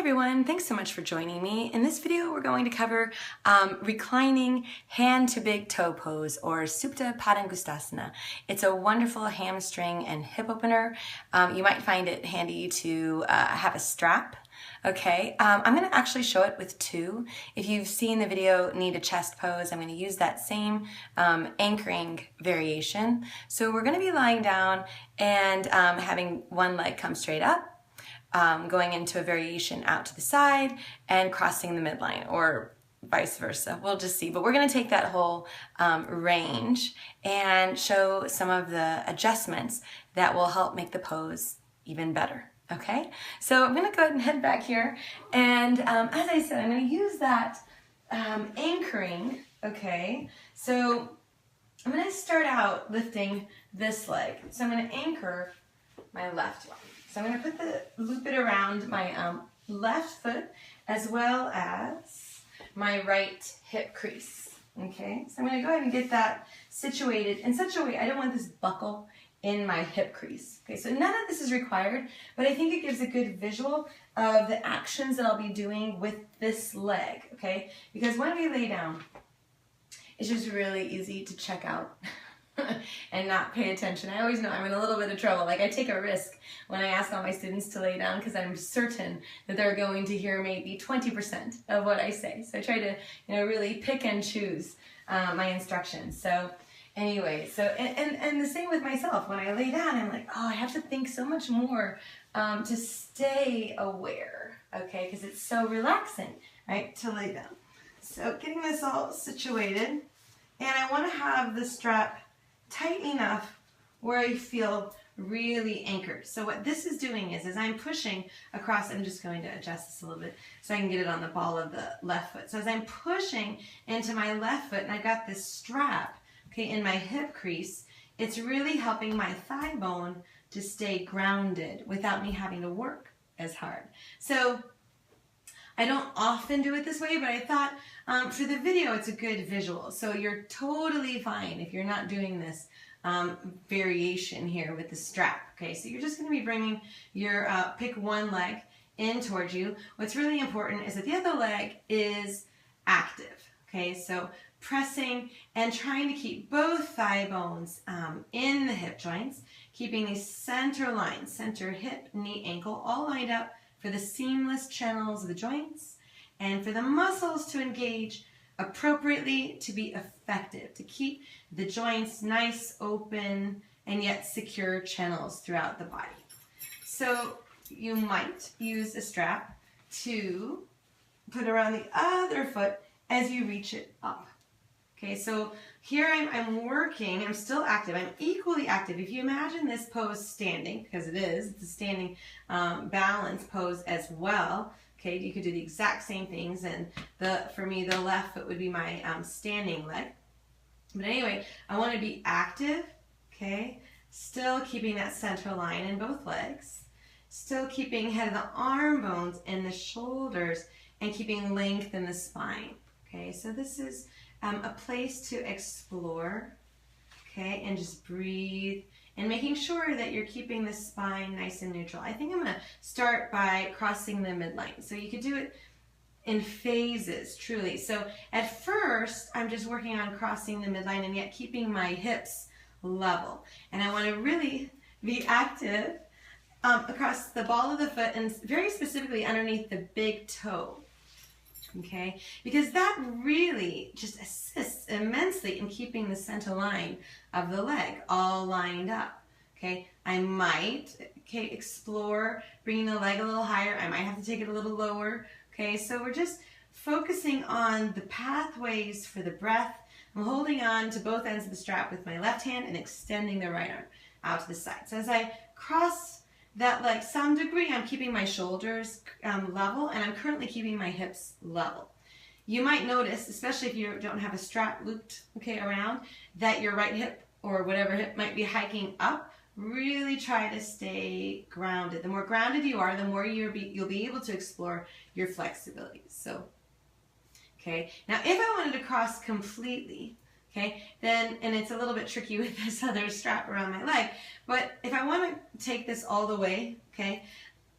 everyone, thanks so much for joining me. In this video we're going to cover reclining hand to big toe pose, or Supta Padangusthasana. It's a wonderful hamstring and hip opener. You might find it handy to have a strap. Okay, I'm going to actually show it with two. If you've seen the video Need a Chest Pose, I'm going to use that same anchoring variation. So we're going to be lying down and having one leg come straight up, going into a variation out to the side and crossing the midline, or vice versa. We'll just see. But we're going to take that whole range and show some of the adjustments that will help make the pose even better. Okay, so I'm going to go ahead and head back here, and as I said, I'm going to use that anchoring. Okay, so I'm going to start out lifting this leg. So I'm going to anchor my left one. So I'm going to loop it around my left foot as well as my right hip crease. Okay, so I'm going to go ahead and get that situated in such a way I don't want this buckle in my hip crease. Okay, so none of this is required, but I think it gives a good visual of the actions that I'll be doing with this leg, okay? Because when we lay down, it's just really easy to check out and not pay attention. I always know I'm in a little bit of trouble. Like, I take a risk when I ask all my students to lay down because I'm certain that they're going to hear maybe 20% of what I say. So I try to, really pick and choose my instructions. So anyway, so, and the same with myself. When I lay down, I'm like, oh, I have to think so much more to stay aware, okay? Because it's so relaxing, right, to lay down. So getting this all situated, and I want to have the strap tight enough where I feel really anchored. So what this is doing is I'm pushing across. I'm just going to adjust this a little bit so I can get it on the ball of the left foot. So as I'm pushing into my left foot, and I've got this strap, okay, in my hip crease, it's really helping my thigh bone to stay grounded without me having to work as hard. So I don't often do it this way, but I thought for the video it's a good visual. So you're totally fine if you're not doing this variation here with the strap. Okay, so you're just going to be bringing your pick one leg in towards you. What's really important is that the other leg is active. Okay, so pressing and trying to keep both thigh bones in the hip joints, keeping these center lines, center hip, knee, ankle, all lined up for the seamless channels of the joints and for the muscles to engage appropriately to be effective, to keep the joints nice, open, and yet secure channels throughout the body. So you might use a strap to put around the other foot as you reach it up. Okay, so here I'm working, I'm still active, I'm equally active. If you imagine this pose standing, because it is, it's a standing balance pose as well. Okay, you could do the exact same things, and for me, the left foot would be my standing leg. But anyway, I want to be active, okay, still keeping that center line in both legs, still keeping head of the arm bones in the shoulders, and keeping length in the spine. Okay, so this is a place to explore, okay, and just breathe and making sure that you're keeping the spine nice and neutral. I think I'm going to start by crossing the midline. So you could do it in phases, truly. So at first, I'm just working on crossing the midline and yet keeping my hips level. And I want to really be active across the ball of the foot and very specifically underneath the big toe. Okay, because that really just assists immensely in keeping the center line of the leg all lined up. Okay, I might explore bringing the leg a little higher. I might have to take it a little lower. Okay, so we're just focusing on the pathways for the breath. I'm holding on to both ends of the strap with my left hand and extending the right arm out to the side. So as I cross that, like, some degree, I'm keeping my shoulders level, and I'm currently keeping my hips level. You might notice, especially if you don't have a strap looped, okay, around, that your right hip or whatever hip might be hiking up. Really try to stay grounded. The more grounded you are, the more you'll be able to explore your flexibility. So, okay. Now, if I wanted to cross completely, okay, then, and it's a little bit tricky with this other strap around my leg, but if I want to take this all the way, okay,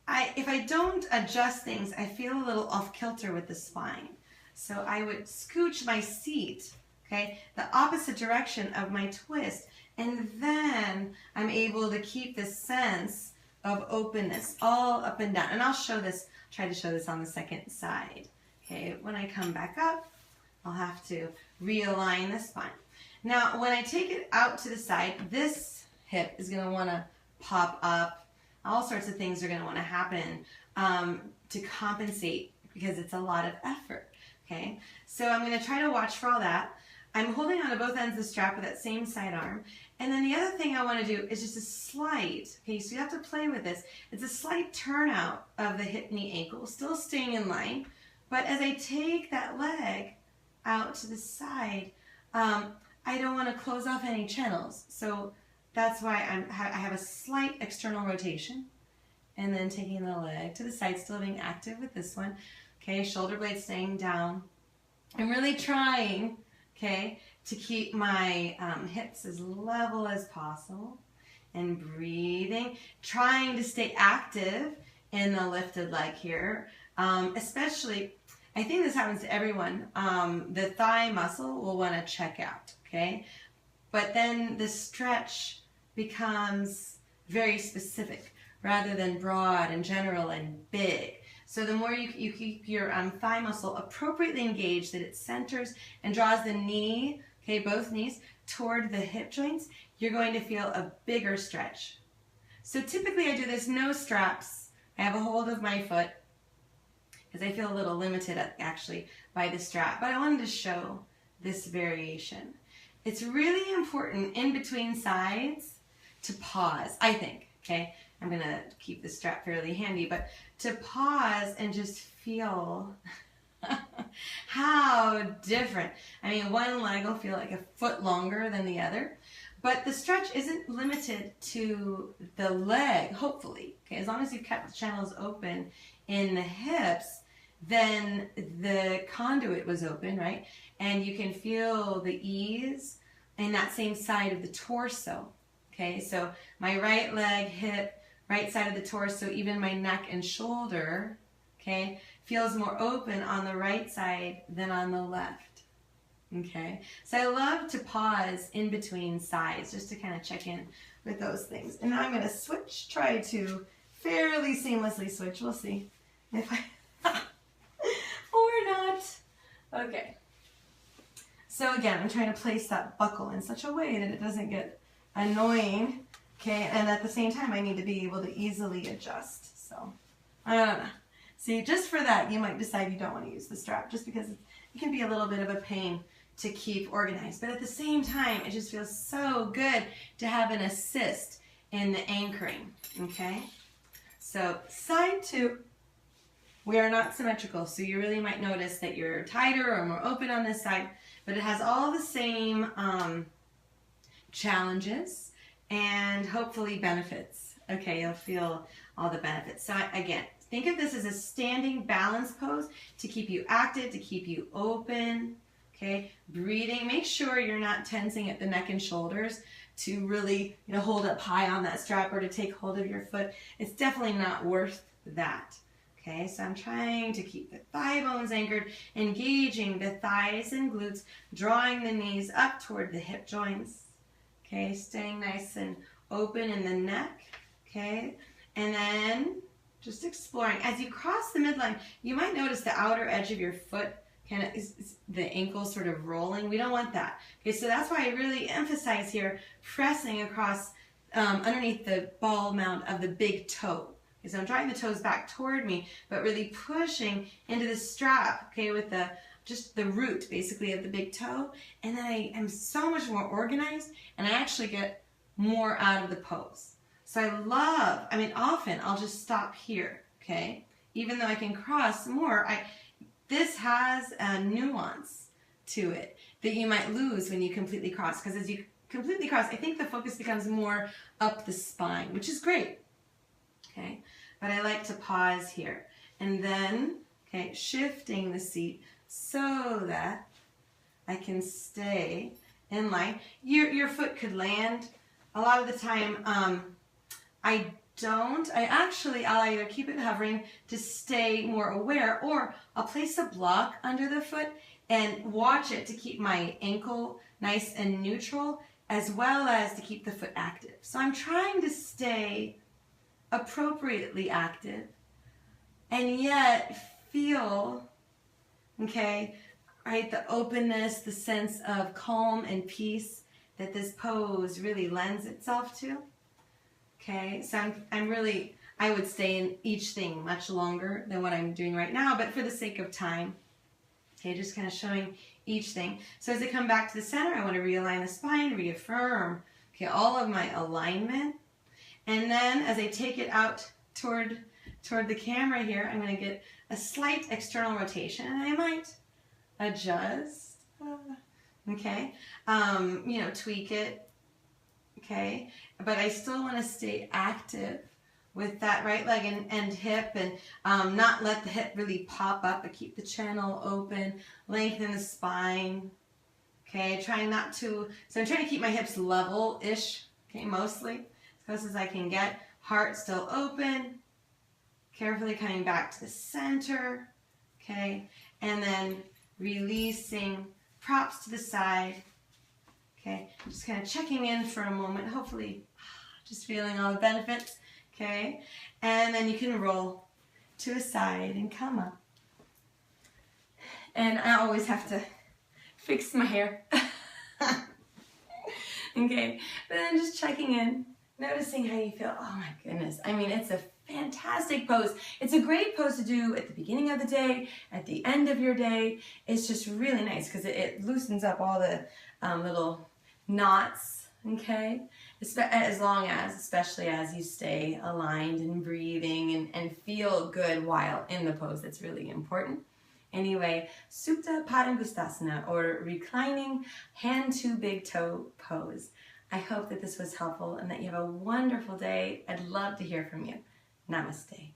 if I don't adjust things, I feel a little off kilter with the spine. So I would scooch my seat, okay, the opposite direction of my twist, and then I'm able to keep this sense of openness all up and down. And I'll show this, try to show this on the second side. Okay, when I come back up, I'll have to realign the spine. Now, when I take it out to the side, this hip is going to want to pop up. All sorts of things are going to want to happen to compensate because it's a lot of effort. Okay, so I'm going to try to watch for all that. I'm holding on to both ends of the strap with that same side arm. And then the other thing I want to do is just a slight, okay, so you have to play with this. It's a slight turnout of the hip, knee, ankle, still staying in line. But as I take that leg out to the side, I don't want to close off any channels. So that's why I have a slight external rotation. And then taking the leg to the side, still being active with this one. Okay, shoulder blades staying down. I'm really trying, okay, to keep my hips as level as possible. And breathing, trying to stay active in the lifted leg here. Especially, I think this happens to everyone, the thigh muscle will want to check out, okay? But then the stretch becomes very specific rather than broad and general and big. So the more you keep your thigh muscle appropriately engaged, that it centers and draws the knee, okay, both knees, toward the hip joints, you're going to feel a bigger stretch. So typically I do this no straps. I have a hold of my foot because I feel a little limited actually by the strap, but I wanted to show this variation. It's really important in between sides to pause, I think, okay? I'm gonna keep the strap fairly handy, but to pause and just feel how different. I mean, one leg will feel like a foot longer than the other, but the stretch isn't limited to the leg, hopefully. Okay, as long as you've kept the channels open in the hips, then the conduit was open, right? And you can feel the ease in that same side of the torso. Okay, so my right leg, hip, right side of the torso, even my neck and shoulder, okay, feels more open on the right side than on the left. Okay, so I love to pause in between sides just to kind of check in with those things. And now I'm going to switch, try to fairly seamlessly switch. We'll see if I, or not. Okay, so again, I'm trying to place that buckle in such a way that it doesn't get annoying. Okay, and at the same time, I need to be able to easily adjust. So, I don't know. See, just for that, you might decide you don't want to use the strap, just because it can be a little bit of a pain to keep organized. But at the same time, it just feels so good to have an assist in the anchoring, okay? So, side two, we are not symmetrical, so you really might notice that you're tighter or more open on this side, but it has all the same challenges and hopefully benefits. Okay, you'll feel all the benefits. So again, think of this as a standing balance pose to keep you active, to keep you open. Okay, breathing. Make sure you're not tensing at the neck and shoulders to really, hold up high on that strap or to take hold of your foot. It's definitely not worth that. Okay, so I'm trying to keep the thigh bones anchored, engaging the thighs and glutes, drawing the knees up toward the hip joints. Okay, staying nice and open in the neck, okay? And then just exploring. As you cross the midline, you might notice the outer edge of your foot kind of is the ankle sort of rolling. We don't want that. Okay, so that's why I really emphasize here pressing across underneath the ball mount of the big toe. Okay, so I'm drawing the toes back toward me, but really pushing into the strap, okay, with just the root basically of the big toe, and then I am so much more organized and I actually get more out of the pose. So often I'll just stop here, okay? Even though I can cross more, this has a nuance to it that you might lose when you completely cross, because as you completely cross, I think the focus becomes more up the spine, which is great, okay? But I like to pause here and then, okay, shifting the seat so that I can stay in line. Your foot could land. A lot of the time, I don't, I'll either keep it hovering to stay more aware, or I'll place a block under the foot and watch it to keep my ankle nice and neutral, as well as to keep the foot active. So I'm trying to stay appropriately active and yet feel, okay, right, the openness, the sense of calm and peace that this pose really lends itself to. Okay, so I would stay in each thing much longer than what I'm doing right now, but for the sake of time, okay, just kind of showing each thing. So as I come back to the center, I want to realign the spine, reaffirm, okay, all of my alignment. And then as I take it out toward the camera here, I'm going to get a slight external rotation, and I might adjust, okay, you know, tweak it, okay, but I still want to stay active with that right leg and hip, and not let the hip really pop up, but keep the channel open, lengthen the spine, okay, trying not to, so I'm trying to keep my hips level-ish, okay, mostly, as close as I can get, heart still open, carefully coming back to the center, okay, and then releasing, props to the side, okay, just kind of checking in for a moment, hopefully just feeling all the benefits, okay, and then you can roll to a side and come up. And I always have to fix my hair. Okay, but then just checking in, noticing how you feel. Oh my goodness, I mean, it's a fantastic pose. It's a great pose to do at the beginning of the day, at the end of your day. It's just really nice because it loosens up all the little knots, okay? Especially as you stay aligned and breathing and feel good while in the pose. That's really important. Anyway, Supta Padangusthasana, or reclining hand to big toe pose. I hope that this was helpful and that you have a wonderful day. I'd love to hear from you. Namaste.